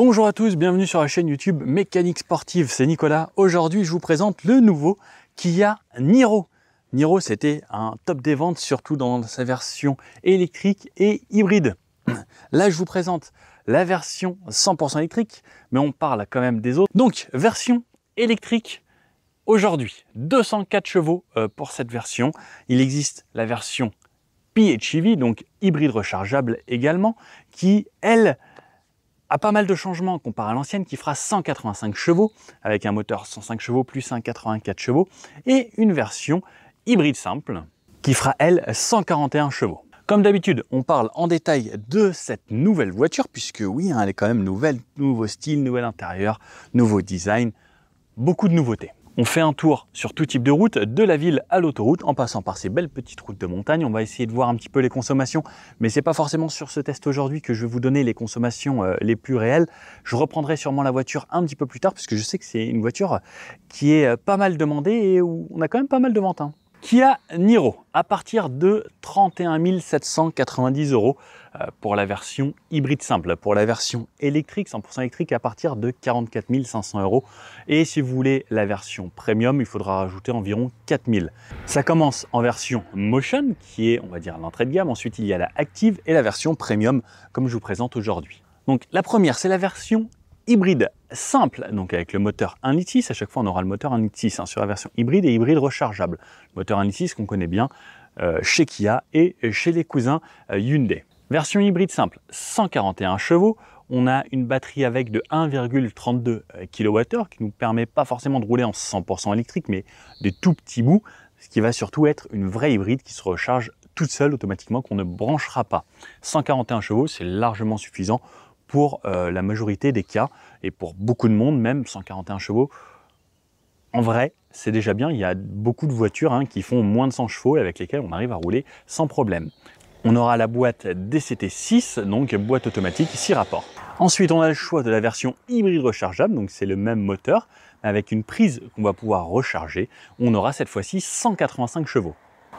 Bonjour à tous, bienvenue sur la chaîne YouTube Mécanique Sportive, c'est Nicolas. Aujourd'hui, je vous présente le nouveau Kia Niro. Niro, c'était un top des ventes, surtout dans sa version électrique et hybride. Là, je vous présente la version 100% électrique, mais on parle quand même des autres. Donc, version électrique aujourd'hui, 204 chevaux pour cette version. Il existe la version PHEV, donc hybride rechargeable également, qui, elle, a pas mal de changements comparé à l'ancienne, qui fera 185 chevaux, avec un moteur 105 chevaux plus un 84 chevaux, et une version hybride simple, qui fera, elle, 141 chevaux. Comme d'habitude, on parle en détail de cette nouvelle voiture, puisque oui, elle est quand même nouvelle, nouveau style, nouvel intérieur, nouveau design, beaucoup de nouveautés. On fait un tour sur tout type de route, de la ville à l'autoroute, en passant par ces belles petites routes de montagne. On va essayer de voir un petit peu les consommations, mais c'est pas forcément sur ce test aujourd'hui que je vais vous donner les consommations les plus réelles. Je reprendrai sûrement la voiture un petit peu plus tard, puisque je sais que c'est une voiture qui est pas mal demandée et où on a quand même pas mal de ventes. Kia Niro, à partir de 31 790 € pour la version hybride simple. Pour la version électrique, 100% électrique, à partir de 44 500 €. Et si vous voulez la version premium, il faudra rajouter environ 4 000. Ça commence en version Motion, qui est, on va dire, l'entrée de gamme. Ensuite, il y a la Active et la version Premium, comme je vous présente aujourd'hui. Donc, la première, c'est la version hybride simple, donc avec le moteur 1,6 litre. À chaque fois, on aura le moteur 1,6 litre sur la version hybride et hybride rechargeable. Le moteur 1,6 litre qu'on connaît bien chez Kia et chez les cousins Hyundai. Version hybride simple, 141 chevaux. On a une batterie avec de 1,32 kWh qui nous permet pas forcément de rouler en 100% électrique, mais des tout petits bouts, ce qui va surtout être une vraie hybride qui se recharge toute seule automatiquement, qu'on ne branchera pas. 141 chevaux, c'est largement suffisant pour la majorité des cas, et pour beaucoup de monde, même 141 chevaux, en vrai, c'est déjà bien. Il y a beaucoup de voitures qui font moins de 100 chevaux et avec lesquelles on arrive à rouler sans problème. On aura la boîte DCT6, donc boîte automatique 6 rapports. Ensuite, on a le choix de la version hybride rechargeable, donc c'est le même moteur, avec une prise qu'on va pouvoir recharger. On aura cette fois-ci 185 chevaux.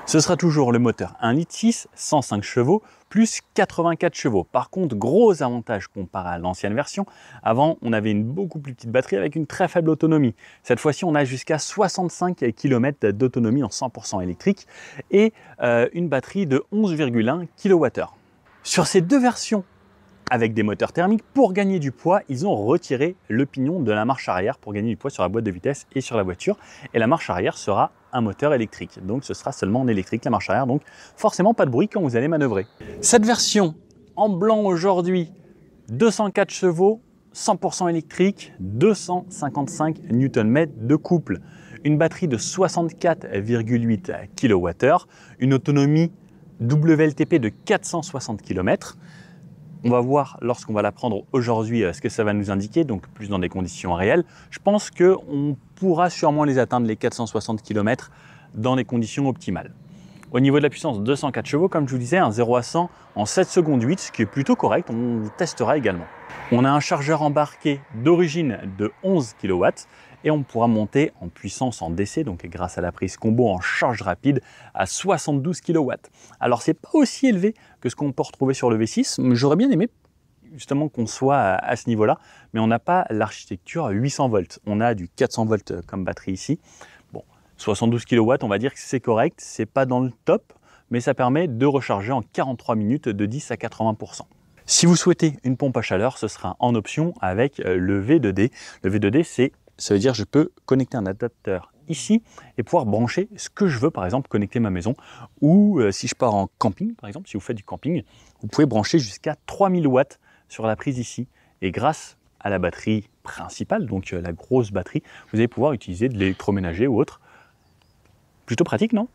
Ce sera toujours le moteur 1,6 litre, 105 chevaux, plus 84 chevaux. Par contre, gros avantage comparé à l'ancienne version. Avant, on avait une beaucoup plus petite batterie avec une très faible autonomie. Cette fois-ci, on a jusqu'à 65 km d'autonomie en 100% électrique et une batterie de 11,1 kWh. Sur ces deux versions, avec des moteurs thermiques, pour gagner du poids, ils ont retiré le pignon de la marche arrière pour gagner du poids sur la boîte de vitesse et sur la voiture. Et la marche arrière sera un moteur électrique. Donc ce sera seulement en électrique la marche arrière. Donc forcément pas de bruit quand vous allez manœuvrer. Cette version en blanc aujourd'hui, 204 chevaux, 100% électrique, 255 Nm de couple. Une batterie de 64,8 kWh. Une autonomie WLTP de 460 km. On va voir lorsqu'on va la prendre aujourd'hui ce que ça va nous indiquer, donc plus dans des conditions réelles. Je pense qu'on pourra sûrement les atteindre, les 460 km, dans des conditions optimales. Au niveau de la puissance, 204 chevaux, comme je vous disais, un 0 à 100 en 7 secondes 8, ce qui est plutôt correct, on testera également. On a un chargeur embarqué d'origine de 11 kW et on pourra monter en puissance en DC, donc grâce à la prise combo en charge rapide, à 72 kW. Alors c'est pas aussi élevé que ce qu'on peut retrouver sur le V6, j'aurais bien aimé justement qu'on soit à ce niveau-là, mais on n'a pas l'architecture 800 volts, on a du 400 volts comme batterie ici. Bon, 72 kW, on va dire que c'est correct, c'est pas dans le top, mais ça permet de recharger en 43 minutes de 10 à 80%. Si vous souhaitez une pompe à chaleur, ce sera en option avec le V2D. Le V2D, ça veut dire que je peux connecter un adaptateur ici et pouvoir brancher ce que je veux, par exemple connecter ma maison, ou si je pars en camping, par exemple, si vous faites du camping, vous pouvez brancher jusqu'à 3000 watts sur la prise ici. Et grâce à la batterie principale, donc la grosse batterie, vous allez pouvoir utiliser de l'électroménager ou autre. Plutôt pratique, non?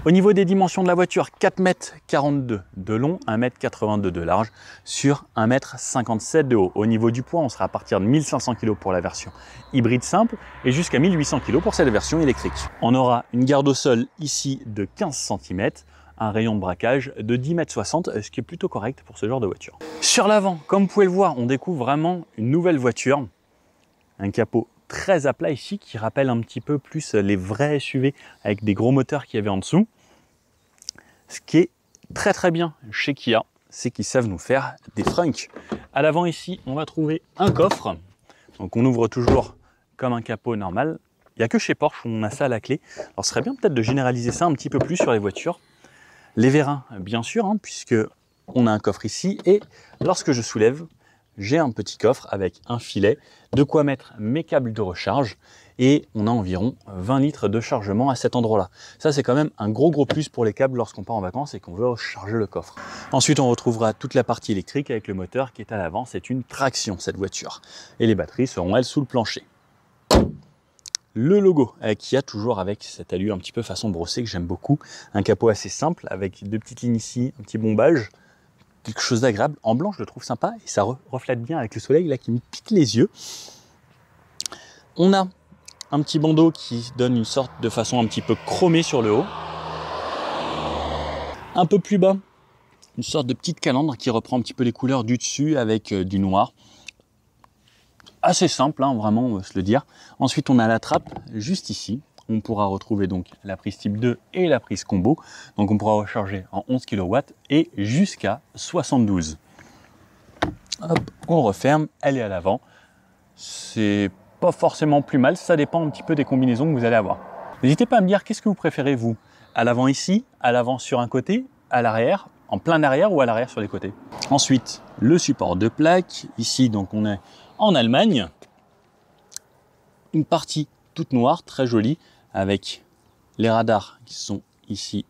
Au niveau des dimensions de la voiture, 4,42 m de long, 1,82 m de large sur 1,57 m de haut. Au niveau du poids, on sera à partir de 1500 kg pour la version hybride simple et jusqu'à 1800 kg pour cette version électrique. On aura une garde au sol ici de 15 cm, un rayon de braquage de 10,60 m, ce qui est plutôt correct pour ce genre de voiture. Sur l'avant, comme vous pouvez le voir, on découvre vraiment une nouvelle voiture. Un capot très à plat ici qui rappelle un petit peu plus les vrais SUV avec des gros moteurs qu'il y avait en dessous. Ce qui est très bien chez Kia. c'est qu'ils savent nous faire des frunks. À l'avant ici, on va trouver un coffre. Donc on ouvre toujours comme un capot normal. Il n'y a que chez Porsche où on a ça à la clé. Alors ce serait bien peut-être de généraliser ça un petit peu plus sur les voitures. Les vérins, bien sûr, hein, puisque on a un coffre ici. Et lorsque je soulève, j'ai un petit coffre avec un filet, de quoi mettre mes câbles de recharge. Et on a environ 20 litres de chargement à cet endroit-là. Ça, c'est quand même un gros plus pour les câbles lorsqu'on part en vacances et qu'on veut recharger le coffre. Ensuite, on retrouvera toute la partie électrique avec le moteur qui est à l'avant. C'est une traction, cette voiture. Et les batteries seront, elles, sous le plancher. Le logo Kia, toujours avec cette allure un petit peu façon brossée que j'aime beaucoup. Un capot assez simple avec deux petites lignes ici, un petit bombage. Quelque chose d'agréable. En blanc, je le trouve sympa et ça reflète bien avec le soleil là qui me pique les yeux. On a un petit bandeau qui donne une sorte de façon un petit peu chromée sur le haut. Un peu plus bas, une sorte de petite calandre qui reprend un petit peu les couleurs du dessus avec du noir. Assez simple, hein, vraiment, on va se le dire. Ensuite, on a la trappe juste ici. On pourra retrouver donc la prise type 2 et la prise combo. Donc on pourra recharger en 11 kW et jusqu'à 72. Hop, on referme, elle est à l'avant. C'est pas forcément plus mal, ça dépend un petit peu des combinaisons que vous allez avoir. N'hésitez pas à me dire qu'est-ce que vous préférez vous, à l'avant ici, à l'avant sur un côté, à l'arrière, en plein arrière ou à l'arrière sur les côtés. Ensuite, le support de plaque, ici donc on est en Allemagne, une partie toute noire, très jolie, avec les radars qui sont ici,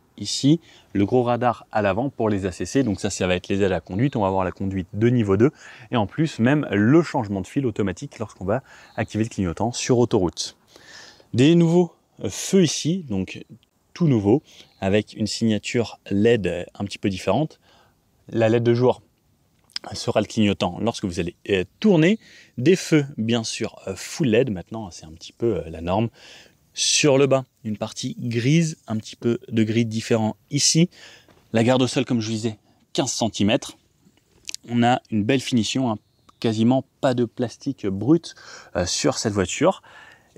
le gros radar à l'avant pour les ACC, donc ça va être les aides à la conduite, on va avoir la conduite de niveau 2, et en plus même le changement de fil automatique lorsqu'on va activer le clignotant sur autoroute. Des nouveaux feux ici, donc tout nouveau, avec une signature LED un petit peu différente. La LED de jour sera le clignotant lorsque vous allez tourner. Des feux bien sûr full LED, maintenant c'est un petit peu la norme. Sur le bas, une partie grise, un petit peu de gris différent ici. La garde au sol, comme je vous disais, 15 cm. On a une belle finition, hein, quasiment pas de plastique brut sur cette voiture.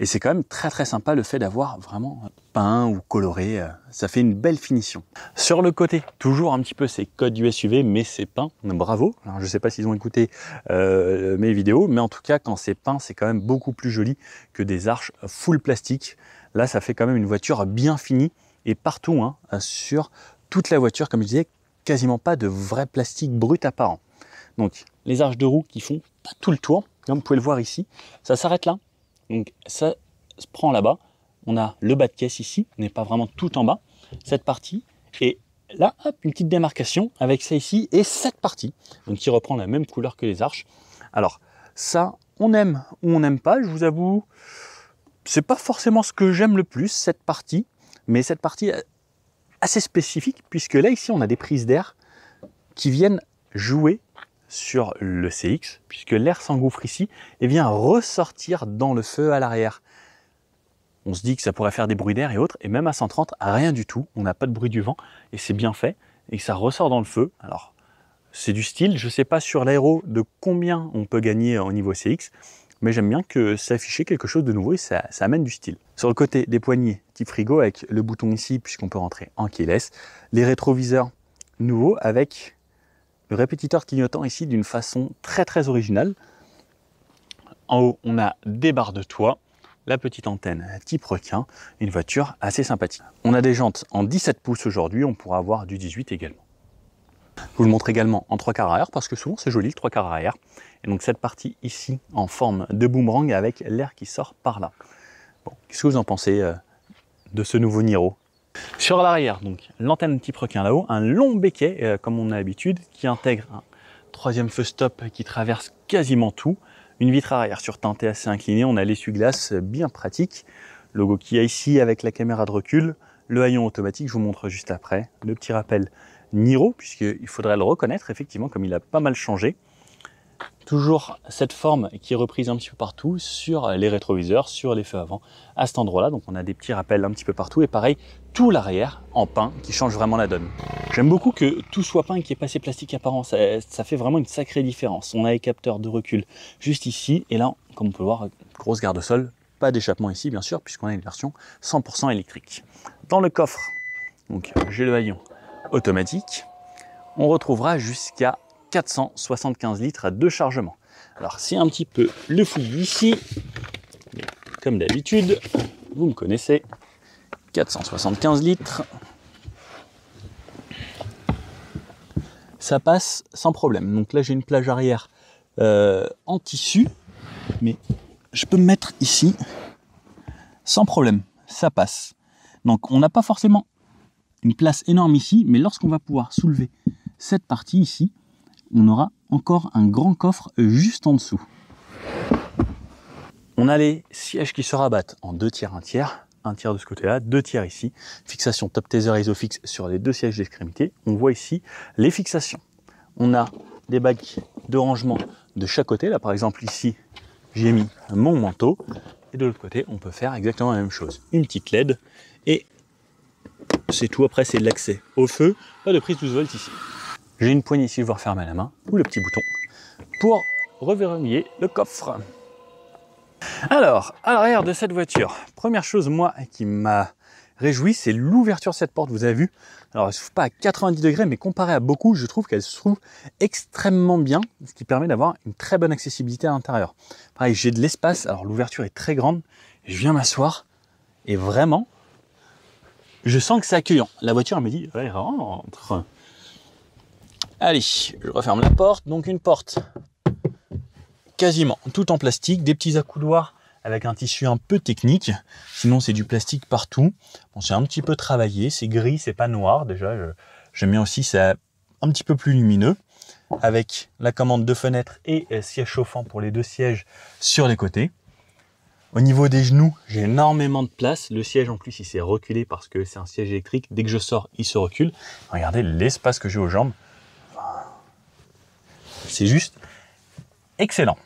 Et c'est quand même très sympa le fait d'avoir vraiment peint ou coloré. Ça fait une belle finition. Sur le côté, toujours un petit peu ces codes USUV, mais c'est peint. Bravo. Alors, je ne sais pas s'ils ont écouté mes vidéos, mais en tout cas, quand c'est peint, c'est quand même beaucoup plus joli que des arches full plastique. Là, ça fait quand même une voiture bien finie et partout, hein, sur toute la voiture, comme je disais, quasiment pas de vrai plastique brut apparent. Donc, les arches de roue qui font pas tout le tour, comme vous pouvez le voir ici, ça s'arrête là. Donc ça se prend là-bas, on a le bas de caisse ici, on n'est pas vraiment tout en bas, cette partie, et là, hop, une petite démarcation avec ça ici, et cette partie, donc qui reprend la même couleur que les arches. Alors ça, on aime ou on n'aime pas, je vous avoue, c'est pas forcément ce que j'aime le plus, cette partie, mais cette partie assez spécifique, puisque là, ici, on a des prises d'air qui viennent jouer sur le CX, puisque l'air s'engouffre ici et vient ressortir dans le feu à l'arrière. On se dit que ça pourrait faire des bruits d'air et autres, et même à 130, rien du tout, on n'a pas de bruit du vent, et c'est bien fait, et que ça ressort dans le feu. Alors, c'est du style, je ne sais pas sur l'aéro de combien on peut gagner au niveau CX, mais j'aime bien que ça affiche quelque chose de nouveau et ça amène du style. Sur le côté des poignées, type frigo avec le bouton ici, puisqu'on peut rentrer en keyless, les rétroviseurs nouveaux avec le répétiteur clignotant ici d'une façon très originale. En haut, on a des barres de toit, la petite antenne type requin, une voiture assez sympathique. On a des jantes en 17 pouces aujourd'hui, on pourra avoir du 18 également. Je vous le montre également en 3/4 arrière parce que souvent c'est joli le 3/4 arrière. Et donc cette partie ici en forme de boomerang avec l'air qui sort par là. Bon, qu'est-ce que vous en pensez de ce nouveau Niro? Sur l'arrière, donc l'antenne type requin là-haut, un long béquet comme on a l'habitude, qui intègre un troisième feu stop qui traverse quasiment tout, une vitre arrière surteintée assez inclinée, on a l'essuie-glace bien pratique, logo Kia ici avec la caméra de recul, le haillon automatique, je vous montre juste après, le petit rappel Niro, puisqu'il faudrait le reconnaître effectivement comme il a pas mal changé. Toujours cette forme qui est reprise un petit peu partout sur les rétroviseurs, sur les feux avant, à cet endroit-là. Donc on a des petits rappels un petit peu partout et pareil, tout l'arrière en peint qui change vraiment la donne. J'aime beaucoup que tout soit peint et qu'il n'y ait pas ces plastiques apparents, ça fait vraiment une sacrée différence. On a les capteurs de recul juste ici et là, comme on peut le voir, grosse garde-sol, pas d'échappement ici bien sûr, puisqu'on a une version 100% électrique. Dans le coffre, donc j'ai le haillon automatique. on retrouvera jusqu'à 475 litres de chargement. Alors c'est un petit peu le fouillis ici, mais comme d'habitude, vous me connaissez, 475 litres, ça passe sans problème. Donc là j'ai une plage arrière en tissu, mais je peux me mettre ici sans problème, ça passe. Donc on n'a pas forcément une place énorme ici, mais lorsqu'on va pouvoir soulever cette partie ici, on aura encore un grand coffre juste en dessous. On a les sièges qui se rabattent en 2 tiers, 1 tiers, 1 tiers de ce côté-là, 2 tiers ici. Fixation top taser Isofix sur les 2 sièges d'extrémité. On voit ici les fixations. On a des bacs de rangement de chaque côté. Là par exemple ici, j'ai mis mon manteau. Et de l'autre côté, on peut faire exactement la même chose. Une petite LED et c'est tout. Après, c'est de l'accès au feu. Pas de prise 12 volts ici. J'ai une poignée ici, je vais refermer à la main, ou le petit bouton, pour reverrouiller le coffre. Alors, à l'arrière de cette voiture, première chose, moi, qui m'a réjoui, c'est l'ouverture de cette porte, vous avez vu. Alors, elle ne se trouve pas à 90 degrés, mais comparé à beaucoup, je trouve qu'elle se trouve extrêmement bien, ce qui permet d'avoir une très bonne accessibilité à l'intérieur. Pareil, j'ai de l'espace, alors l'ouverture est très grande, je viens m'asseoir, et vraiment, je sens que c'est accueillant. La voiture, elle me dit, ouais, rentre. Allez, je referme la porte. Donc une porte quasiment tout en plastique, des petits accoudoirs avec un tissu un peu technique. Sinon, c'est du plastique partout. Bon, c'est un petit peu travaillé, c'est gris, c'est pas noir. Déjà, j'aime bien aussi, c'est un petit peu plus lumineux. Avec la commande de fenêtre et siège chauffant pour les 2 sièges sur les côtés. Au niveau des genoux, j'ai énormément de place. Le siège en plus, il s'est reculé parce que c'est un siège électrique. Dès que je sors, il se recule. Regardez l'espace que j'ai aux jambes. C'est juste excellent.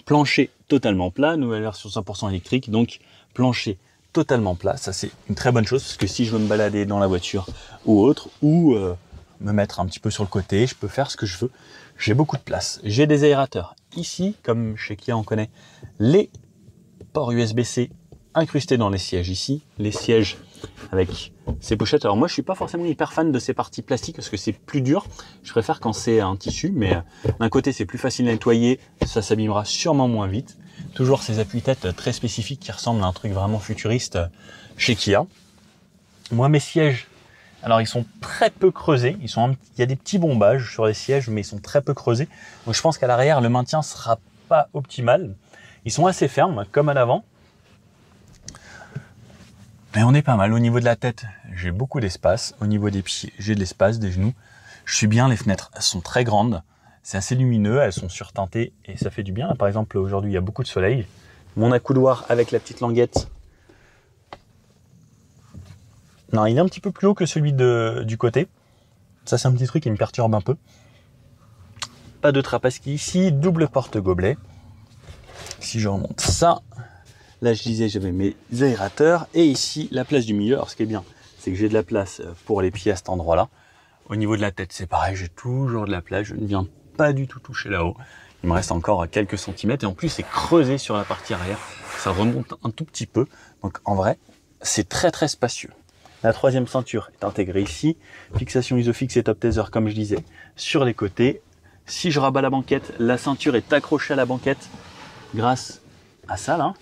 Plancher totalement plat, nouvelle version 100% électrique, donc plancher totalement plat. Ça, c'est une très bonne chose parce que si je veux me balader dans la voiture ou autre, ou me mettre un petit peu sur le côté, je peux faire ce que je veux. J'ai beaucoup de place. J'ai des aérateurs ici, comme chez Kia on connaît les ports USB-C incrustés dans les sièges ici, les sièges avec ces pochettes. Alors moi je suis pas forcément hyper fan de ces parties plastiques parce que c'est plus dur, je préfère quand c'est un tissu, mais d'un côté c'est plus facile à nettoyer, ça s'abîmera sûrement moins vite. Toujours ces appuis-têtes très spécifiques qui ressemblent à un truc vraiment futuriste chez Kia. Moi mes sièges, alors ils sont très peu creusés, il y a des petits bombages sur les sièges mais ils sont très peu creusés, donc je pense qu'à l'arrière le maintien sera pas optimal. Ils sont assez fermes comme à l'avant. Mais on est pas mal. Au niveau de la tête, j'ai beaucoup d'espace. Au niveau des pieds, j'ai de l'espace, des genoux. Je suis bien, les fenêtres sont très grandes. C'est assez lumineux, elles sont surteintées et ça fait du bien. Par exemple, aujourd'hui, il y a beaucoup de soleil. Mon accoudoir avec la petite languette. Non, il est un petit peu plus haut que celui du côté. Ça, c'est un petit truc qui me perturbe un peu. Pas de trapaski ici, double porte-gobelet. Si je remonte ça, là je disais j'avais mes aérateurs et ici la place du milieu. Alors ce qui est bien, c'est que j'ai de la place pour les pieds à cet endroit-là. Au niveau de la tête, c'est pareil, j'ai toujours de la place, je ne viens pas du tout toucher là-haut. Il me reste encore quelques centimètres et en plus c'est creusé sur la partie arrière. Ça remonte un tout petit peu, donc en vrai, c'est très très spacieux. La 3e ceinture est intégrée ici. Fixation Isofix et top taser comme je disais sur les côtés. Si je rabats la banquette, la ceinture est accrochée à la banquette grâce à ça là.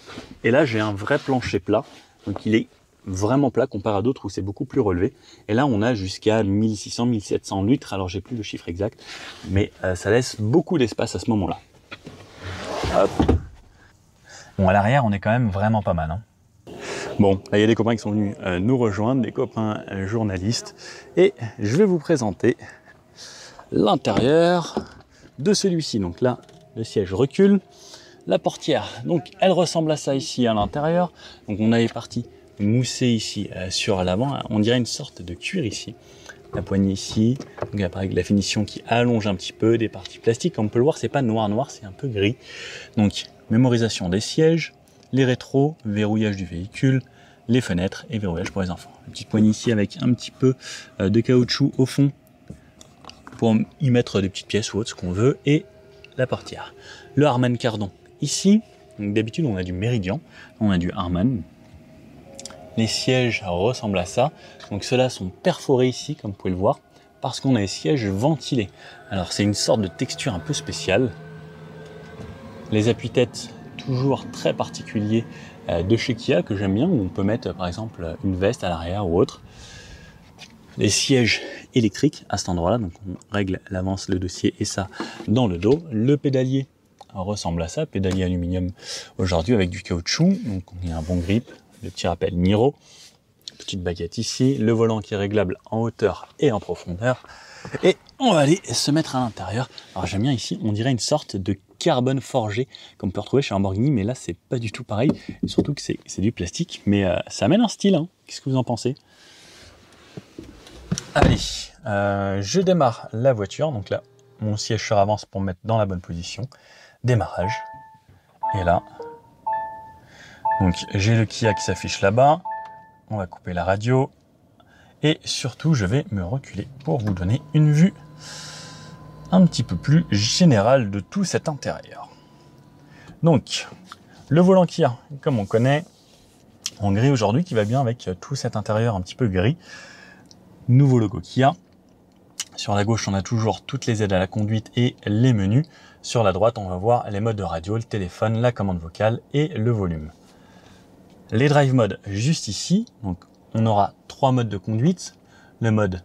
Et là j'ai un vrai plancher plat, donc il est vraiment plat comparé à d'autres où c'est beaucoup plus relevé. Et là on a jusqu'à 1600-1700 litres, alors j'ai plus le chiffre exact, mais ça laisse beaucoup d'espace à ce moment là. Bon, à l'arrière on est quand même vraiment pas mal hein. Bon, là il y a des copains qui sont venus nous rejoindre, des copains journalistes, et je vais vous présenter l'intérieur de celui-ci. Donc là le siège recule. La portière, donc elle ressemble à ça ici à l'intérieur. Donc on a les parties moussées ici sur l'avant. On dirait une sorte de cuir ici. La poignée ici, donc avec la finition qui allonge un petit peu, des parties plastiques. Comme on peut le voir, c'est pas noir, c'est un peu gris. Donc mémorisation des sièges, les rétros, verrouillage du véhicule, les fenêtres et verrouillage pour les enfants. Une petite poignée ici avec un petit peu de caoutchouc au fond pour y mettre des petites pièces ou autre, ce qu'on veut, et la portière. Le Harman Kardon. Ici, d'habitude on a du Meridian, on a du Harman. Les sièges ressemblent à ça. Donc ceux-là sont perforés ici, comme vous pouvez le voir, parce qu'on a les sièges ventilés. Alors c'est une sorte de texture un peu spéciale. Les appuis-têtes toujours très particuliers de chez Kia que j'aime bien, où on peut mettre par exemple une veste à l'arrière ou autre. Les sièges électriques à cet endroit-là, donc on règle l'avance, le dossier et ça dans le dos. Le pédalier ressemble à ça, pédalier aluminium aujourd'hui avec du caoutchouc, donc on a un bon grip. Le petit rappel Niro, petite baguette ici, le volant qui est réglable en hauteur et en profondeur. Et on va aller se mettre à l'intérieur. Alors j'aime bien ici, on dirait une sorte de carbone forgé qu'on peut retrouver chez Lamborghini, mais là c'est pas du tout pareil, surtout que c'est du plastique, mais ça amène un style, hein. Qu'est-ce que vous en pensez? Allez, je démarre la voiture, donc là mon siège se avance pour me mettre dans la bonne position, démarrage, et là, donc j'ai le Kia qui s'affiche là-bas, on va couper la radio, et surtout je vais me reculer pour vous donner une vue un petit peu plus générale de tout cet intérieur. Donc, le volant Kia, comme on connaît, en gris aujourd'hui, qui va bien avec tout cet intérieur un petit peu gris. Nouveau logo Kia. Sur la gauche, on a toujours toutes les aides à la conduite et les menus. Sur la droite, on va voir les modes de radio, le téléphone, la commande vocale et le volume. Les drive modes juste ici. Donc, on aura 3 modes de conduite. Le mode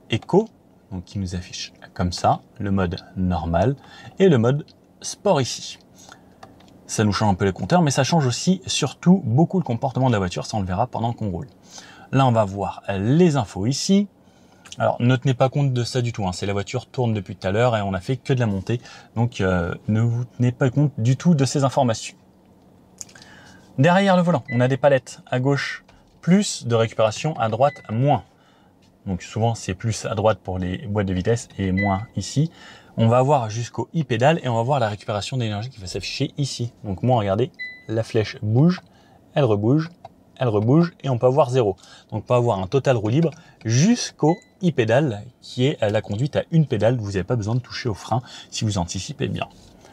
Eco, donc qui nous affiche comme ça, le mode normal et le mode sport ici. Ça nous change un peu les compteurs, mais ça change aussi surtout beaucoup le comportement de la voiture, ça on le verra pendant qu'on roule. Là on va voir les infos ici. Alors ne tenez pas compte de ça du tout, hein. C'est la voiture tourne depuis tout à l'heure et on a fait que de la montée, donc ne vous tenez pas compte du tout de ces informations. Derrière le volant, on a des palettes à gauche, plus de récupération, à droite moins. Donc souvent c'est plus à droite pour les boîtes de vitesse et moins ici. On va avoir jusqu'au e-pédale et on va voir la récupération d'énergie qui va s'afficher ici. Donc moi regardez, la flèche bouge, elle rebouge et on peut avoir 0. Donc on peut avoir un total roue libre jusqu'au e-pédale qui est la conduite à une pédale. Vous n'avez pas besoin de toucher au frein si vous anticipez bien.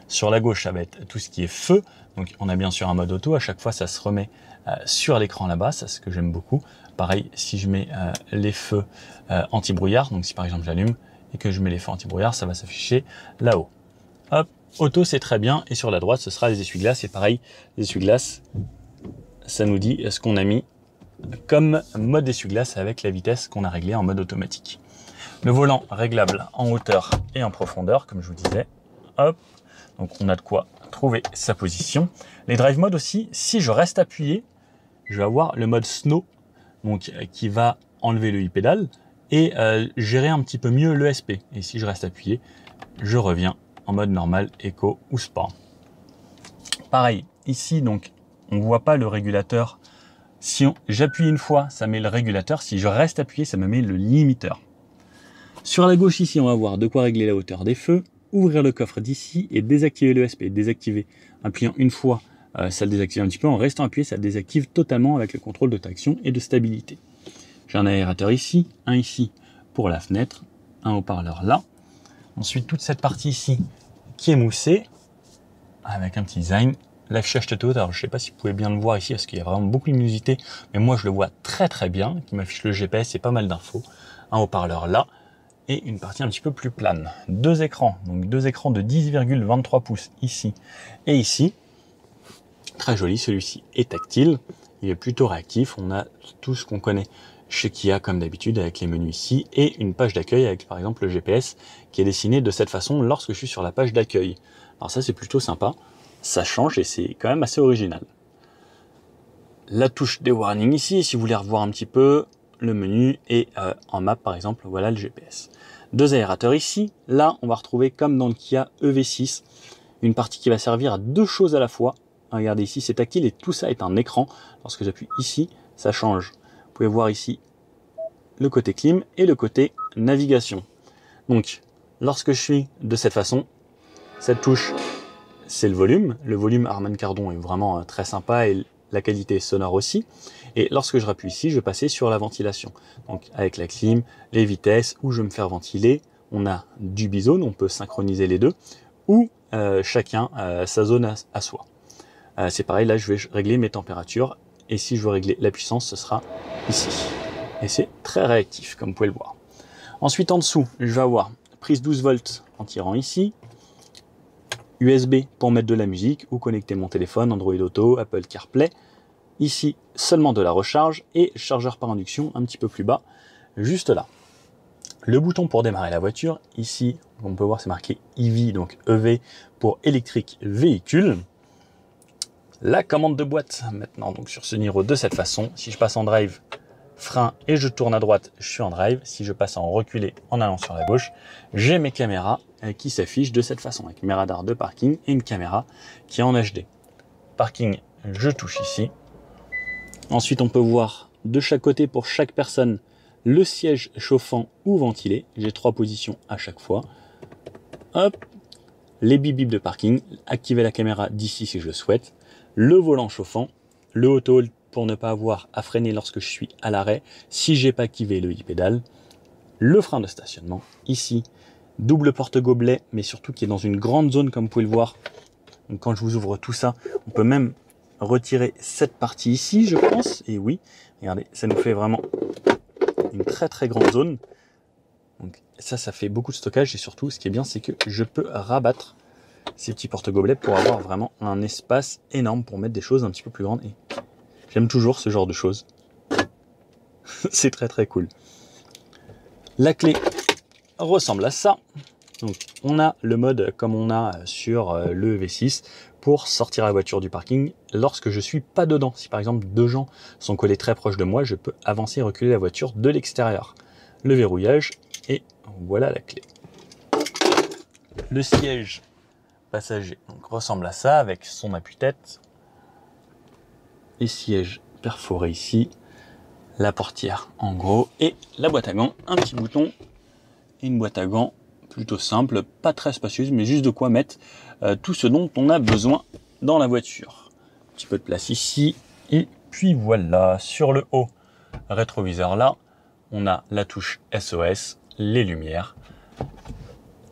Sur la gauche ça va être tout ce qui est feu. Donc on a bien sûr un mode auto, à chaque fois ça se remet sur l'écran là-bas, ça c'est ce que j'aime beaucoup. Pareil, si je mets les feux anti-brouillard, donc si par exemple j'allume et que je mets les feux anti-brouillard, ça va s'afficher là-haut. Hop, auto c'est très bien, et sur la droite ce sera les essuie-glaces, et pareil, les essuie-glaces, ça nous dit ce qu'on a mis comme mode essuie-glace avec la vitesse qu'on a réglée en mode automatique. Le volant réglable en hauteur et en profondeur, comme je vous disais. Hop, donc on a de quoi trouver sa position. Les drive modes aussi, si je reste appuyé, je vais avoir le mode snow, donc qui va enlever le e-pédale et gérer un petit peu mieux l'ESP. Et si je reste appuyé, je reviens en mode normal, éco ou sport. Pareil, ici donc on ne voit pas le régulateur. Si j'appuie une fois, ça met le régulateur. Si je reste appuyé, ça me met le limiteur. Sur la gauche ici, on va voir de quoi régler la hauteur des feux, ouvrir le coffre d'ici et désactiver l'ESP. Désactiver, appuyant une fois, ça le désactive un petit peu. En restant appuyé, ça le désactive totalement avec le contrôle de traction et de stabilité. J'ai un aérateur ici, un ici pour la fenêtre, un haut-parleur là. Ensuite, toute cette partie ici qui est moussée avec un petit design. L'affichage TOTO, alors je ne sais pas si vous pouvez bien le voir ici parce qu'il y a vraiment beaucoup de luminosité, mais moi je le vois très très bien, qui m'affiche le GPS et pas mal d'infos. Un haut-parleur là et une partie un petit peu plus plane. Deux écrans, donc deux écrans de 10,23 pouces ici et ici. Très joli, celui-ci est tactile, il est plutôt réactif, on a tout ce qu'on connaît chez Kia comme d'habitude avec les menus ici et une page d'accueil avec par exemple le GPS qui est dessiné de cette façon lorsque je suis sur la page d'accueil. Alors ça c'est plutôt sympa, ça change et c'est quand même assez original. La touche des warnings ici, si vous voulez revoir un petit peu le menu et en map par exemple, voilà le GPS. Deux aérateurs ici, là on va retrouver comme dans le Kia EV6, une partie qui va servir à deux choses à la fois. Regardez ici c'est tactile et tout ça est un écran, lorsque j'appuie ici ça change. Vous pouvez voir ici le côté clim et le côté navigation. Donc, lorsque je suis de cette façon, cette touche, c'est le volume. Le volume Harman Kardon est vraiment très sympa et la qualité sonore aussi. Et lorsque je rappuie ici, je vais passer sur la ventilation. Donc, avec la clim, les vitesses, où je vais me faire ventiler. On a du bizone, on peut synchroniser les deux, ou chacun sa zone à soi. C'est pareil, là, je vais régler mes températures. Et si je veux régler la puissance, ce sera ici. Et c'est très réactif, comme vous pouvez le voir. Ensuite, en dessous, je vais avoir prise 12 volts en tirant ici, USB pour mettre de la musique ou connecter mon téléphone, Android Auto, Apple CarPlay. Ici, seulement de la recharge et chargeur par induction un petit peu plus bas, juste là. Le bouton pour démarrer la voiture, ici, on peut voir c'est marqué EV, donc EV pour électrique véhicule. La commande de boîte maintenant, donc sur ce Niro de cette façon. Si je passe en drive, frein et je tourne à droite, je suis en drive. Si je passe en reculé en allant sur la gauche, j'ai mes caméras qui s'affichent de cette façon, avec mes radars de parking et une caméra qui est en HD. Parking, je touche ici. Ensuite, on peut voir de chaque côté pour chaque personne le siège chauffant ou ventilé. J'ai 3 positions à chaque fois. Hop, les bip-bip de parking, activer la caméra d'ici si je le souhaite. Le volant chauffant, le auto-hold pour ne pas avoir à freiner lorsque je suis à l'arrêt si j'ai pas activé le e-pédale. Le frein de stationnement, ici, double porte-gobelet, mais surtout qui est dans une grande zone comme vous pouvez le voir. Donc quand je vous ouvre tout ça, on peut même retirer cette partie ici, je pense. Et oui, regardez, ça nous fait vraiment une très très grande zone. Donc ça fait beaucoup de stockage et surtout, ce qui est bien, c'est que je peux rabattre ces petits porte-gobelets pour avoir vraiment un espace énorme pour mettre des choses un petit peu plus grandes. Et j'aime toujours ce genre de choses. C'est très très cool. La clé ressemble à ça. Donc on a le mode comme on a sur le V6 pour sortir la voiture du parking lorsque je suis pas dedans. Si par exemple 2 gens sont collés très proches de moi, je peux avancer et reculer la voiture de l'extérieur. Le verrouillage et voilà la clé. Le siège passager donc, ressemble à ça avec son appuie-tête. Les sièges perforés ici. La portière en gros et la boîte à gants. Un petit bouton et une boîte à gants plutôt simple, pas très spacieuse, mais juste de quoi mettre tout ce dont on a besoin dans la voiture. Un petit peu de place ici, et puis voilà, sur le haut rétroviseur là, on a la touche SOS, les lumières,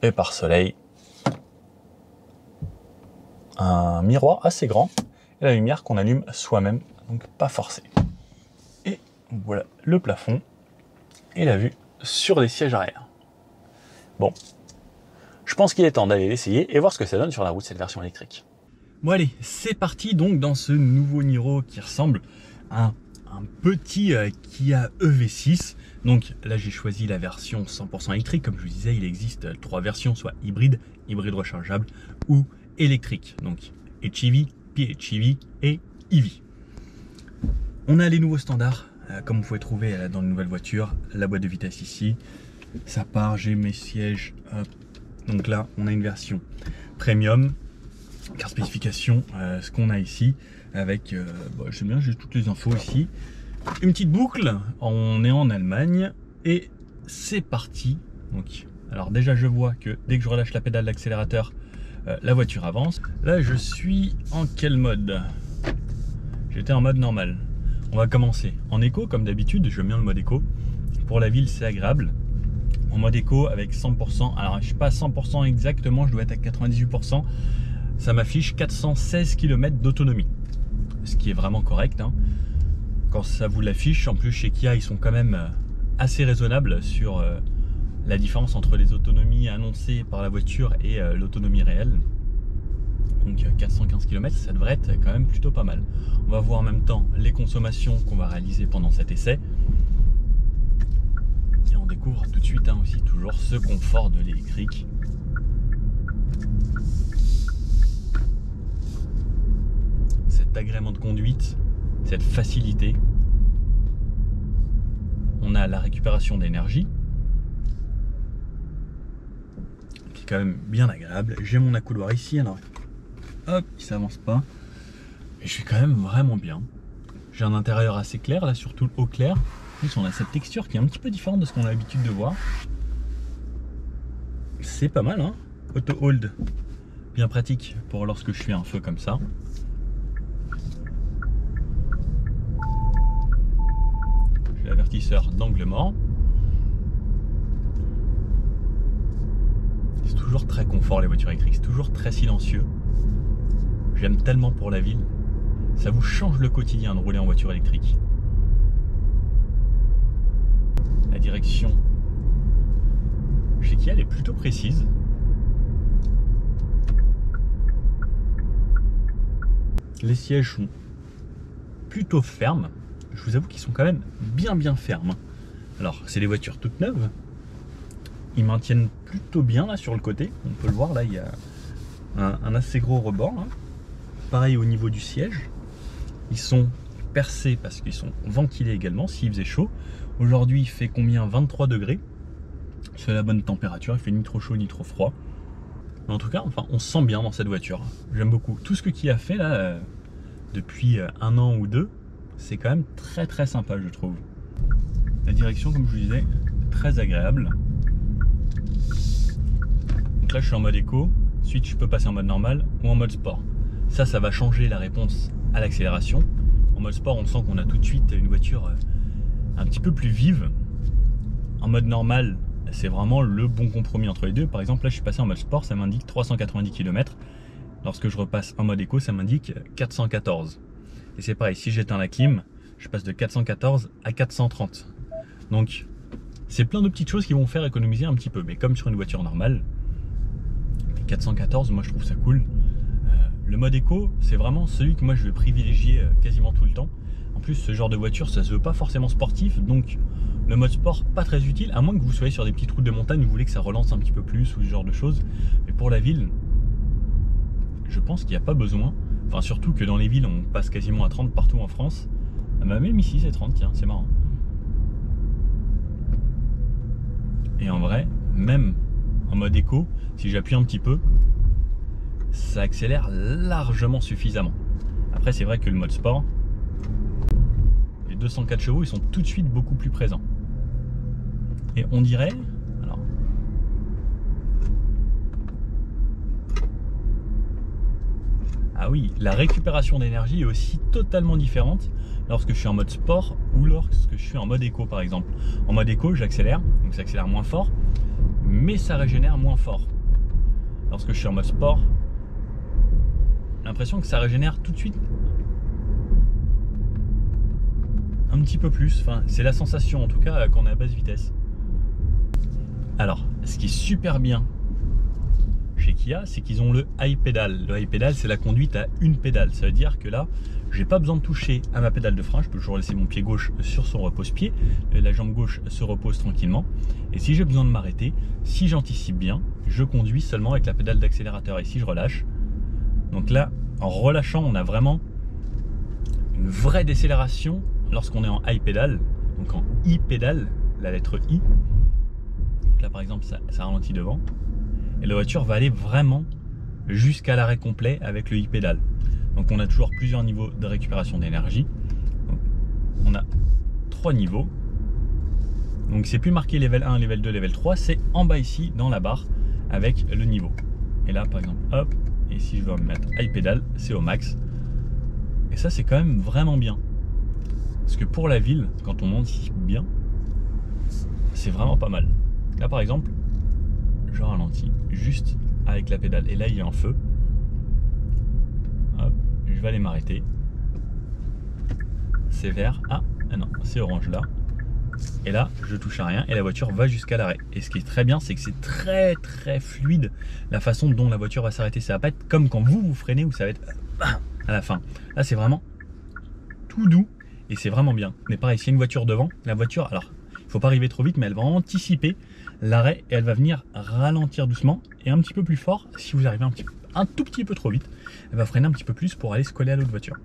et pare-soleil, un miroir assez grand, et la lumière qu'on allume soi-même, donc pas forcé. Et voilà le plafond, et la vue sur les sièges arrière. Bon, je pense qu'il est temps d'aller l'essayer et voir ce que ça donne sur la route, cette version électrique. Bon allez, c'est parti donc dans ce nouveau Niro qui ressemble à un petit Kia EV6. Donc là j'ai choisi la version 100% électrique. Comme je vous disais, il existe 3 versions, soit hybride, hybride rechargeable ou électrique. Donc HEV, PHEV et EV. On a les nouveaux standards, comme vous pouvez trouver dans les nouvelles voitures. La boîte de vitesse ici. Ça part, j'ai mes sièges. Hop. Donc là, on a une version premium, car spécification, ce qu'on a ici, avec, je sais bien, j'ai toutes les infos ici. Une petite boucle, on est en Allemagne, et c'est parti. Donc, alors déjà, je vois que dès que je relâche la pédale d'accélérateur, la voiture avance. Là, je suis en quel mode? J'étais en mode normal. On va commencer en éco, comme d'habitude, j'aime bien le mode éco. Pour la ville, c'est agréable. En mode éco avec 100%, alors je suis pas à 100% exactement, je dois être à 98%, ça m'affiche 416 km d'autonomie, ce qui est vraiment correct, hein. Quand ça vous l'affiche, en plus chez Kia ils sont quand même assez raisonnables sur la différence entre les autonomies annoncées par la voiture et l'autonomie réelle. Donc 415 km, ça devrait être quand même plutôt pas mal. On va voir en même temps les consommations qu'on va réaliser pendant cet essai. Et on découvre tout de suite aussi toujours ce confort de l'électrique. Cet agrément de conduite, cette facilité. On a la récupération d'énergie, qui est quand même bien agréable. J'ai mon accoudoir ici, alors hop, il s'avance pas. Et je suis quand même vraiment bien. J'ai un intérieur assez clair, là surtout au clair. En plus, on a cette texture qui est un petit peu différente de ce qu'on a l'habitude de voir. C'est pas mal, hein. Auto hold, bien pratique pour lorsque je suis à un feu comme ça. J'ai l'avertisseur d'angle mort. C'est toujours très confort les voitures électriques, c'est toujours très silencieux. J'aime tellement pour la ville. Ça vous change le quotidien de rouler en voiture électrique. La direction Kia, elle est plutôt précise. Les sièges sont plutôt fermes. Je vous avoue qu'ils sont quand même bien fermes. Alors, c'est des voitures toutes neuves. Ils maintiennent plutôt bien là sur le côté. On peut le voir, là, il y a un assez gros rebord. Là. Pareil au niveau du siège. Ils sont percés parce qu'ils sont ventilés également s'il faisait chaud. Aujourd'hui, il fait combien? 23 degrés. C'est la bonne température. Il fait ni trop chaud ni trop froid. Mais en tout cas, enfin, on se sent bien dans cette voiture. J'aime beaucoup. Tout ce que Kia a fait là, depuis un an ou deux, c'est quand même très sympa, je trouve. La direction, comme je vous disais, très agréable. Donc là, je suis en mode éco. Ensuite, je peux passer en mode normal ou en mode sport. Ça va changer la réponse à l'accélération. En mode sport, on sent qu'on a tout de suite une voiture un petit peu plus vive. En mode normal, c'est vraiment le bon compromis entre les deux. Par exemple, là, je suis passé en mode sport, ça m'indique 390 km. Lorsque je repasse en mode éco, ça m'indique 414. Et c'est pareil, si j'éteins la clim, je passe de 414 à 430. Donc, c'est plein de petites choses qui vont faire économiser un petit peu. Mais comme sur une voiture normale, 414, moi je trouve ça cool. Le mode éco, c'est vraiment celui que moi je vais privilégier quasiment tout le temps. En plus, ce genre de voiture, ça se veut pas forcément sportif. Donc, le mode sport, pas très utile. À moins que vous soyez sur des petites routes de montagne, vous voulez que ça relance un petit peu plus ou ce genre de choses. Mais pour la ville, je pense qu'il n'y a pas besoin. Enfin, surtout que dans les villes, on passe quasiment à 30 partout en France. Bah, même ici, c'est 30, tiens, c'est marrant. Et en vrai, même en mode éco, si j'appuie un petit peu, ça accélère largement suffisamment. Après, c'est vrai que le mode sport, les 204 chevaux, ils sont tout de suite beaucoup plus présents. Et on dirait... Alors, ah oui, la récupération d'énergie est aussi totalement différente lorsque je suis en mode sport ou lorsque je suis en mode éco par exemple. En mode éco, j'accélère, donc ça accélère moins fort, mais ça régénère moins fort. Lorsque je suis en mode sport, j'ai l'impression que ça régénère tout de suite un petit peu plus. Enfin, c'est la sensation en tout cas qu'on est à basse vitesse. Alors, ce qui est super bien chez Kia, c'est qu'ils ont le iPedal. Le iPedal, c'est la conduite à une pédale. Ça veut dire que là, j'ai pas besoin de toucher à ma pédale de frein. Je peux toujours laisser mon pied gauche sur son repose-pied. La jambe gauche se repose tranquillement. Et si j'ai besoin de m'arrêter, si j'anticipe bien, je conduis seulement avec la pédale d'accélérateur. Et si je relâche, donc là, en relâchant, on a vraiment une vraie décélération lorsqu'on est en iPedal. Donc en iPedal, la lettre I. Donc là, par exemple, ça ralentit devant. Et la voiture va aller vraiment jusqu'à l'arrêt complet avec le iPedal. Donc on a toujours plusieurs niveaux de récupération d'énergie. On a 3 niveaux. Donc c'est plus marqué level 1, level 2, level 3. C'est en bas ici dans la barre avec le niveau. Et là par exemple, hop. Et si je veux me mettre iPedal, c'est au max. Et ça c'est quand même vraiment bien. Parce que pour la ville, quand on anticipe bien, c'est vraiment pas mal. Là par exemple, je ralentis juste avec la pédale et là il y a un feu. Hop, je vais aller m'arrêter. C'est vert. Ah non, c'est orange là. Et là je touche à rien et la voiture va jusqu'à l'arrêt. Et ce qui est très bien, c'est que c'est très fluide la façon dont la voiture va s'arrêter. Ça va pas être comme quand vous freinez où ça va être à la fin. Là c'est vraiment tout doux et c'est vraiment bien. Mais pareil, s'il y a une voiture devant, la voiture, alors il faut pas arriver trop vite, mais elle va anticiper l'arrêt et elle va venir ralentir doucement et un petit peu plus fort. Si vous arrivez un tout petit peu trop vite, elle va freiner un petit peu plus pour aller se coller à l'autre voiture.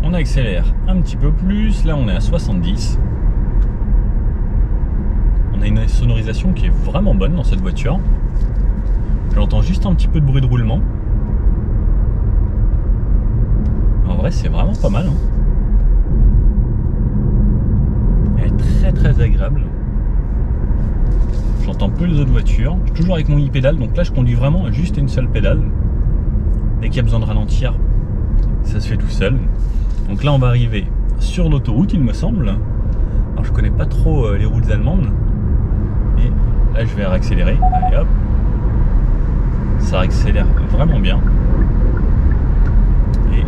On accélère un petit peu plus, là on est à 70. On a une sonorisation qui est vraiment bonne dans cette voiture. J'entends juste un petit peu de bruit de roulement. En vrai c'est vraiment pas mal, hein. Elle est très agréable. J'entends peu les autres voitures. Je suis toujours avec mon e-pédale, donc là je conduis vraiment juste une seule pédale. Dès qu'il y a besoin de ralentir, ça se fait tout seul. Donc là on va arriver sur l'autoroute il me semble. Alors je connais pas trop les routes allemandes. Et là je vais réaccélérer. Allez hop. Ça accélère vraiment bien. Et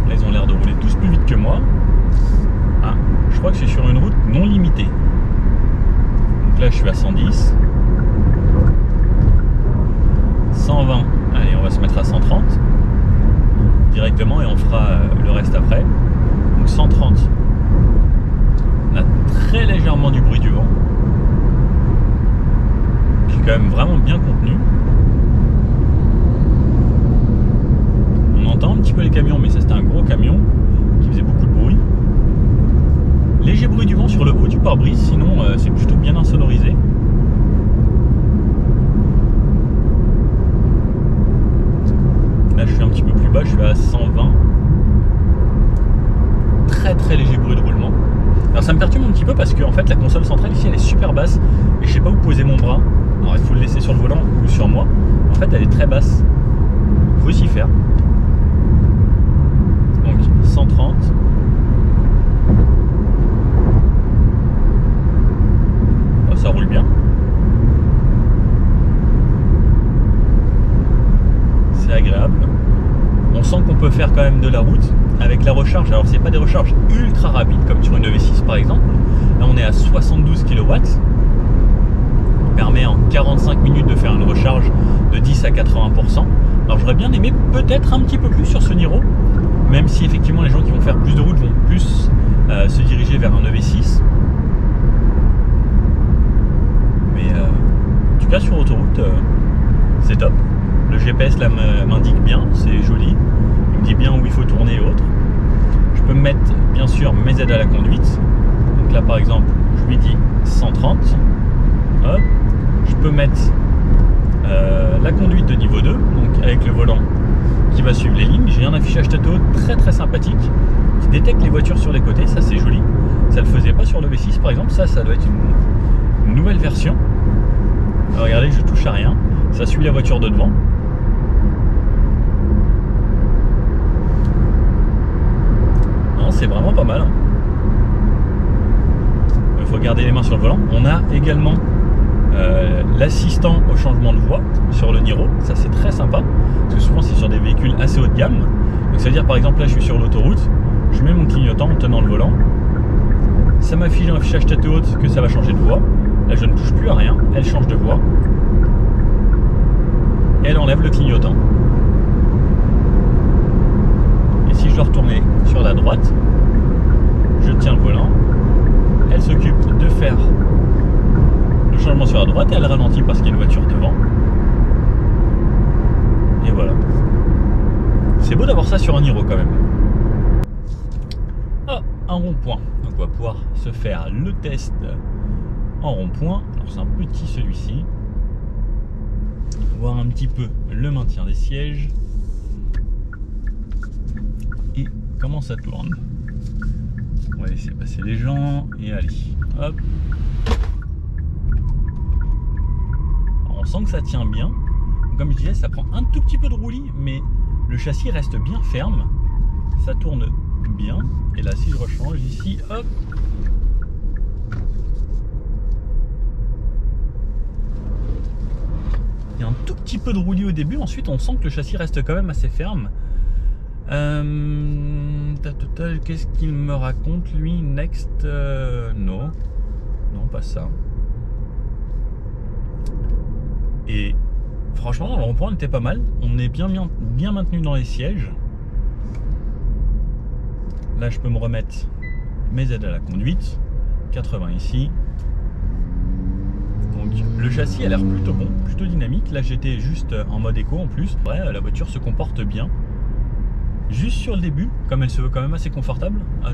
là ils ont l'air de rouler tous plus vite que moi. Ah, je crois que c'est sur une route non limitée. Donc là je suis à 110. 120, allez, on va se mettre à 130 directement et on fera le reste après. Donc 130, on a très légèrement du bruit du vent, qui est quand même vraiment bien contenu. On entend un petit peu les camions, mais ça c'était un gros camion qui faisait beaucoup de bruit. Léger bruit du vent sur le haut du pare-brise, sinon c'est plutôt bien insonorisé. Là je suis un petit peu plus bas, je suis à 120. Très léger bruit de roulement. Alors ça me perturbe un petit peu parce que en fait la console centrale ici elle est super basse et je sais pas où poser mon bras. Alors il faut le laisser sur le volant ou sur moi. En fait elle est très basse. Il faut s'y faire. Donc 130. Oh, ça roule bien. C'est agréable. On sent qu'on peut faire quand même de la route avec la recharge. Alors c'est pas des recharges ultra rapides comme sur une EV6 par exemple. Là on est à 72 kW. Permet en 45 minutes de faire une recharge de 10 à 80%. Alors j'aurais bien aimé peut-être un petit peu plus sur ce Niro, même si effectivement les gens qui vont faire plus de route vont plus se diriger vers un EV6. Mais en tout cas sur autoroute c'est top. Le GPS là m'indique bien, c'est joli. Il me dit bien où il faut tourner et autres. Je peux mettre bien sûr mes aides à la conduite. Donc là par exemple, je lui dis 130. Hop. Je peux mettre la conduite de niveau 2, donc avec le volant qui va suivre les lignes. J'ai un affichage tâteau très sympathique qui détecte les voitures sur les côtés, ça c'est joli. Ça le faisait pas sur le V6 par exemple, ça doit être une nouvelle version. Alors, regardez, je touche à rien, ça suit la voiture de devant. Non, c'est vraiment pas mal. Il faut garder les mains sur le volant. On a également l'assistant au changement de voie sur le Niro, ça c'est très sympa parce que souvent c'est sur des véhicules assez haut de gamme. Donc ça veut dire par exemple là je suis sur l'autoroute, je mets mon clignotant en tenant le volant, ça m'affiche un affichage tête haute que ça va changer de voie. Là je ne touche plus à rien, elle change de voie et elle enlève le clignotant. Et si je dois retourner sur la droite, je tiens le volant, elle s'occupe de faire le changement sur la droite et elle ralentit parce qu'il y a une voiture devant. Et voilà. C'est beau d'avoir ça sur un Niro quand même. Ah, un rond-point. Donc on va pouvoir se faire le test en rond-point. Alors c'est un petit celui-ci. Voir un petit peu le maintien des sièges. Et comment ça tourne. On va laisser passer les gens et allez. Hop. On sent que ça tient bien. Comme je disais, ça prend un tout petit peu de roulis, mais le châssis reste bien ferme. Ça tourne bien. Et là, si je rechange ici, hop. Il y a un tout petit peu de roulis au début. Ensuite, on sent que le châssis reste quand même assez ferme. Qu'est-ce qu'il me raconte, lui? Next, non. Non, pas ça. Et franchement, le rond-point était pas mal. On est bien maintenu dans les sièges. Là, je peux me remettre mes aides à la conduite. 80 ici. Donc, le châssis a l'air plutôt bon, plutôt dynamique. Là, j'étais juste en mode éco en plus. Ouais, la voiture se comporte bien. Juste sur le début, comme elle se veut quand même assez confortable. Ah,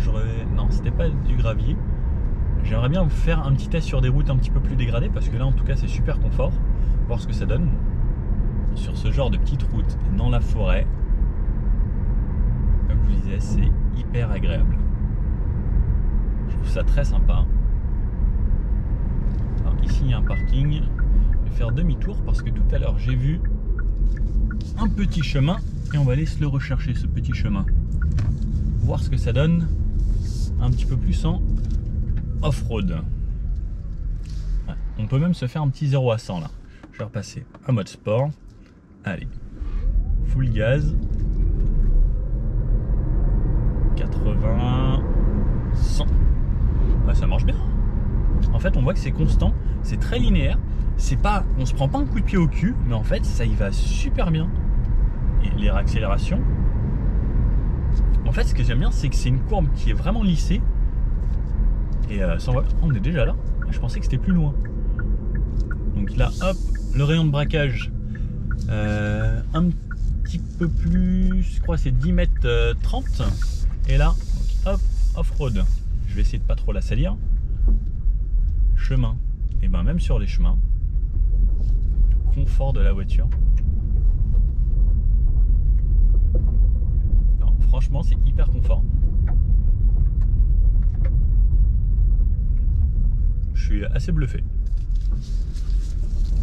non, c'était pas du gravier. J'aimerais bien faire un petit test sur des routes un petit peu plus dégradées parce que là, en tout cas, c'est super confort. Voir ce que ça donne sur ce genre de petite route dans la forêt. Comme je vous disais, c'est hyper agréable. Je trouve ça très sympa. Alors ici il y a un parking. Je vais faire demi-tour parce que tout à l'heure j'ai vu un petit chemin et on va aller se le rechercher, ce petit chemin. Voir ce que ça donne un petit peu plus en off-road. Ouais, on peut même se faire un petit 0 à 100 là. Je vais repasser en mode sport. Allez, full gaz. 80, 100. Ah, ça marche bien. En fait, on voit que c'est constant, c'est très linéaire. c'est pas, on se prend pas un coup de pied au cul, mais en fait ça y va super bien. Et les réaccélérations, en fait ce que j'aime bien c'est que c'est une courbe qui est vraiment lissée. Et on est déjà là. Je pensais que c'était plus loin. Donc là, hop, le rayon de braquage, un petit peu plus, je crois c'est 10 mètres 30. Et là, donc, hop, off-road. Je vais essayer de pas trop la salir. Chemin. Et ben même sur les chemins, le confort de la voiture. Non, franchement, c'est hyper confort. Je suis assez bluffé.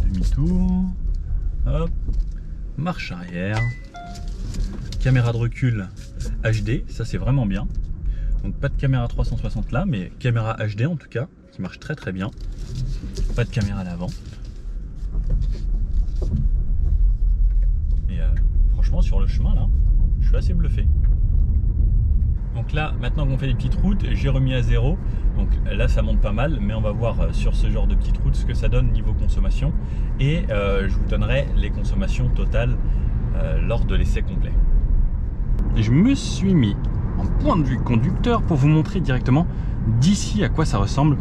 Demi-tour. Hop. Marche arrière. Caméra de recul HD, ça c'est vraiment bien. Donc pas de caméra 360 là, mais caméra HD en tout cas, qui marche très très bien. Pas de caméra à l'avant. Et franchement sur le chemin là, je suis assez bluffé. Donc là, maintenant qu'on fait des petites routes, j'ai remis à 0. Donc là, ça monte pas mal, mais on va voir sur ce genre de petites routes ce que ça donne niveau consommation. Et je vous donnerai les consommations totales lors de l'essai complet. Je me suis mis en point de vue conducteur pour vous montrer directement d'ici à quoi ça ressemble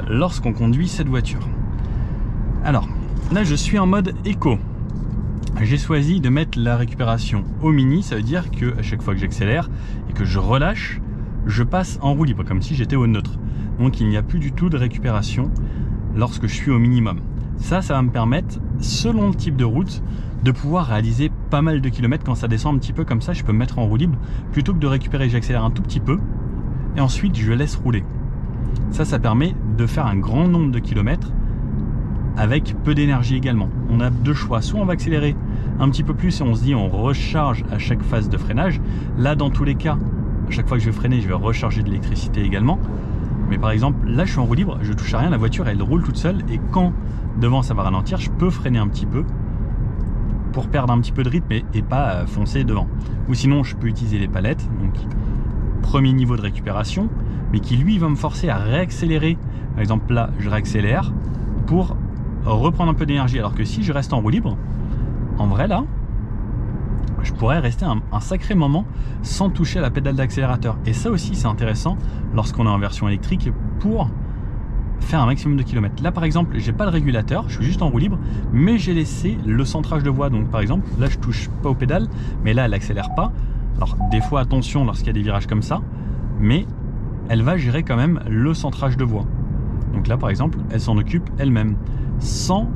lorsqu'on conduit cette voiture. Alors, là, je suis en mode éco. J'ai choisi de mettre la récupération au mini, ça veut dire que à chaque fois que j'accélère et que je relâche, je passe en roue libre, comme si j'étais au neutre. Donc il n'y a plus du tout de récupération lorsque je suis au minimum. Ça va me permettre, selon le type de route, de pouvoir réaliser pas mal de kilomètres. Quand ça descend un petit peu comme ça, je peux me mettre en roue libre, plutôt que de récupérer, j'accélère un tout petit peu, et ensuite je laisse rouler. Ça permet de faire un grand nombre de kilomètres, avec peu d'énergie également. On a deux choix, soit on va accélérer un petit peu plus et on se dit on recharge à chaque phase de freinage. Là dans tous les cas, à chaque fois que je vais freiner, je vais recharger de l'électricité également. Mais par exemple, là je suis en roue libre, je touche à rien, la voiture elle roule toute seule et quand devant ça va ralentir, je peux freiner un petit peu pour perdre un petit peu de rythme et pas foncer devant. Ou sinon je peux utiliser les palettes, donc premier niveau de récupération, mais qui lui va me forcer à réaccélérer. Par exemple là je réaccélère pour reprendre un peu d'énergie, alors que si je reste en roue libre, en vrai là je pourrais rester un sacré moment sans toucher à la pédale d'accélérateur. Et ça aussi c'est intéressant lorsqu'on est en version électrique pour faire un maximum de kilomètres. Là par exemple j'ai pas le régulateur, je suis juste en roue libre, mais j'ai laissé le centrage de voie. Donc par exemple là je touche pas aux pédales, mais là elle accélère pas. Alors des fois attention lorsqu'il y a des virages comme ça, mais elle va gérer quand même le centrage de voie. Donc là par exemple elle s'en occupe elle-même sans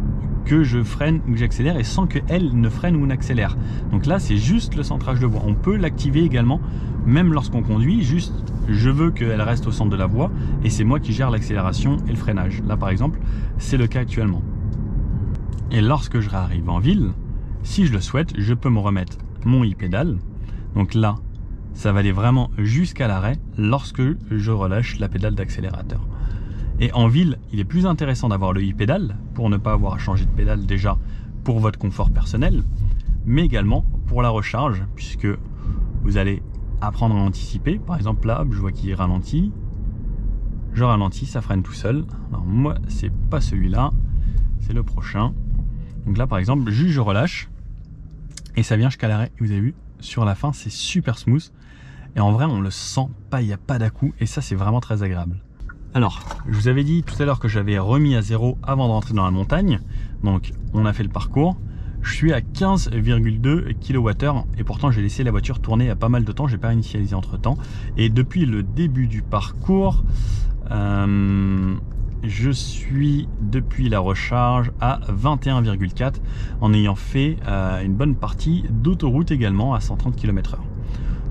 que je freine ou que j'accélère et sans qu'elle ne freine ou n'accélère. Donc là c'est juste le centrage de voie. On peut l'activer également même lorsqu'on conduit, juste je veux qu'elle reste au centre de la voie et c'est moi qui gère l'accélération et le freinage. Là par exemple c'est le cas actuellement. Et lorsque je réarrive en ville, si je le souhaite, je peux me remettre mon e-pédale. Donc là ça va aller vraiment jusqu'à l'arrêt lorsque je relâche la pédale d'accélérateur. Et en ville, il est plus intéressant d'avoir le e-pédale pour ne pas avoir à changer de pédale déjà pour votre confort personnel, mais également pour la recharge, puisque vous allez apprendre à anticiper. Par exemple là, je vois qu'il ralentit, je ralentis, ça freine tout seul. Alors moi, c'est pas celui-là, c'est le prochain. Donc là par exemple, juste je relâche et ça vient jusqu'à l'arrêt. Vous avez vu, sur la fin, c'est super smooth. Et en vrai, on le sent pas, il n'y a pas d'à-coup et ça c'est vraiment très agréable. Alors, je vous avais dit tout à l'heure que j'avais remis à 0 avant de rentrer dans la montagne. Donc, on a fait le parcours. Je suis à 15,2 kWh et pourtant j'ai laissé la voiture tourner il y a pas mal de temps. J'ai pas initialisé entre temps. Et depuis le début du parcours, je suis depuis la recharge à 21,4 en ayant fait une bonne partie d'autoroute également à 130 km/h.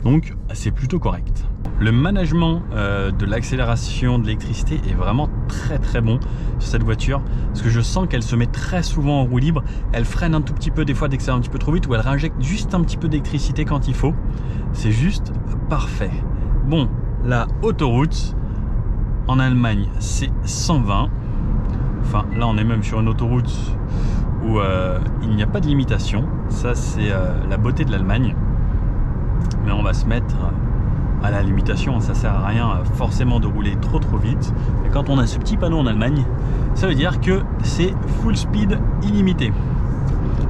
Donc, c'est plutôt correct. Le management de l'accélération de l'électricité est vraiment très très bon sur cette voiture parce que je sens qu'elle se met très souvent en roue libre. Elle freine un tout petit peu des fois dès que c'est un petit peu trop vite ou elle réinjecte juste un petit peu d'électricité quand il faut. C'est juste parfait. Bon, la autoroute en Allemagne c'est 120. Enfin là on est même sur une autoroute où il n'y a pas de limitation. Ça c'est la beauté de l'Allemagne. Mais on va se mettre à la limitation, ça sert à rien forcément de rouler trop vite. Et quand on a ce petit panneau en Allemagne, ça veut dire que c'est full speed illimité.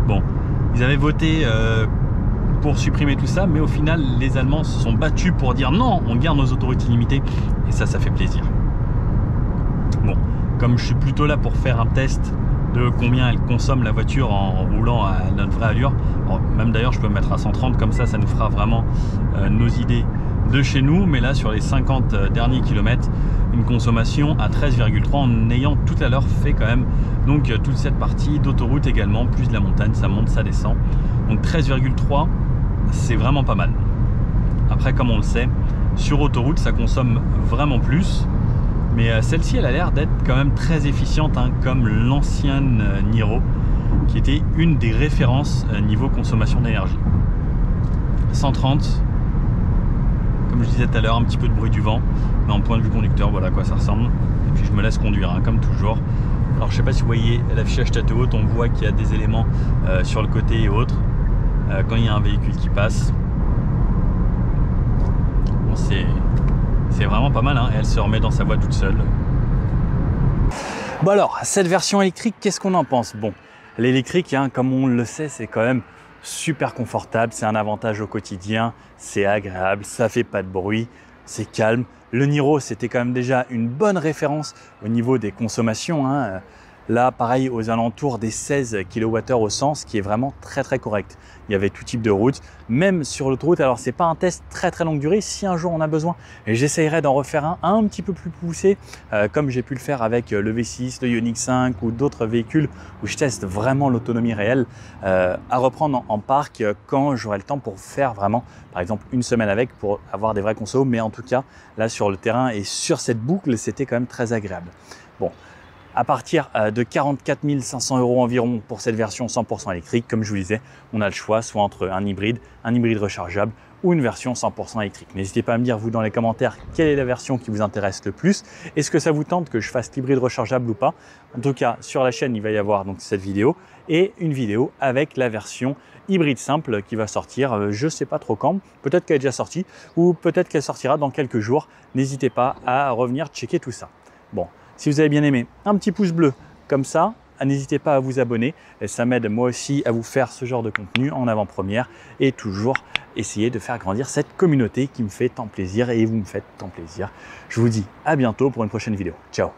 Bon, ils avaient voté pour supprimer tout ça, mais au final les Allemands se sont battus pour dire non, on garde nos autoroutes illimitées, et ça fait plaisir. Bon, comme je suis plutôt là pour faire un test de combien elle consomme la voiture en roulant à notre vraie allure, alors, même d'ailleurs je peux mettre à 130, comme ça nous fera vraiment nos idées de chez nous, mais là sur les 50 derniers kilomètres, une consommation à 13,3 en ayant tout à l'heure fait quand même donc toute cette partie d'autoroute également, plus de la montagne, ça monte, ça descend, donc 13,3 c'est vraiment pas mal. Après, comme on le sait, sur autoroute ça consomme vraiment plus, mais celle-ci elle a l'air d'être quand même très efficiente, hein, comme l'ancienne Niro qui était une des références niveau consommation d'énergie. 130, comme je disais tout à l'heure, un petit peu de bruit du vent, mais en point de vue conducteur, voilà à quoi ça ressemble. Et puis je me laisse conduire, hein, comme toujours. Alors je sais pas si vous voyez l'affichage tête haute, on voit qu'il y a des éléments sur le côté et autres quand il y a un véhicule qui passe. Bon, c'est vraiment pas mal, hein, et elle se remet dans sa voie toute seule. Bon alors, cette version électrique, qu'est-ce qu'on en pense? Bon, l'électrique, hein, comme on le sait, c'est quand même super confortable, c'est un avantage au quotidien, c'est agréable, ça fait pas de bruit, c'est calme. Le Niro, c'était quand même déjà une bonne référence au niveau des consommations, hein. Là, pareil, aux alentours des 16 kWh au 100, ce qui est vraiment très correct. Il y avait tout type de route, même sur l'autoroute. Alors, c'est pas un test très longue durée, si un jour on a besoin. Et j'essayerai d'en refaire un petit peu plus poussé, comme j'ai pu le faire avec le V6, le Ioniq 5 ou d'autres véhicules où je teste vraiment l'autonomie réelle, à reprendre en parc quand j'aurai le temps pour faire vraiment, par exemple, une semaine avec pour avoir des vrais consos. Mais en tout cas, là, sur le terrain et sur cette boucle, c'était quand même très agréable. Bon. À partir de 44 500 € environ pour cette version 100% électrique, comme je vous disais, on a le choix soit entre un hybride rechargeable ou une version 100% électrique. N'hésitez pas à me dire vous dans les commentaires quelle est la version qui vous intéresse le plus. Est-ce que ça vous tente que je fasse l'hybride rechargeable ou pas? En tout cas, sur la chaîne, il va y avoir donc cette vidéo et une vidéo avec la version hybride simple qui va sortir, je ne sais pas trop quand, peut-être qu'elle est déjà sortie ou peut-être qu'elle sortira dans quelques jours. N'hésitez pas à revenir checker tout ça. Bon. Si vous avez bien aimé, un petit pouce bleu comme ça, n'hésitez pas à vous abonner. Et ça m'aide moi aussi à vous faire ce genre de contenu en avant-première et toujours essayer de faire grandir cette communauté qui me fait tant plaisir et vous me faites tant plaisir. Je vous dis à bientôt pour une prochaine vidéo. Ciao!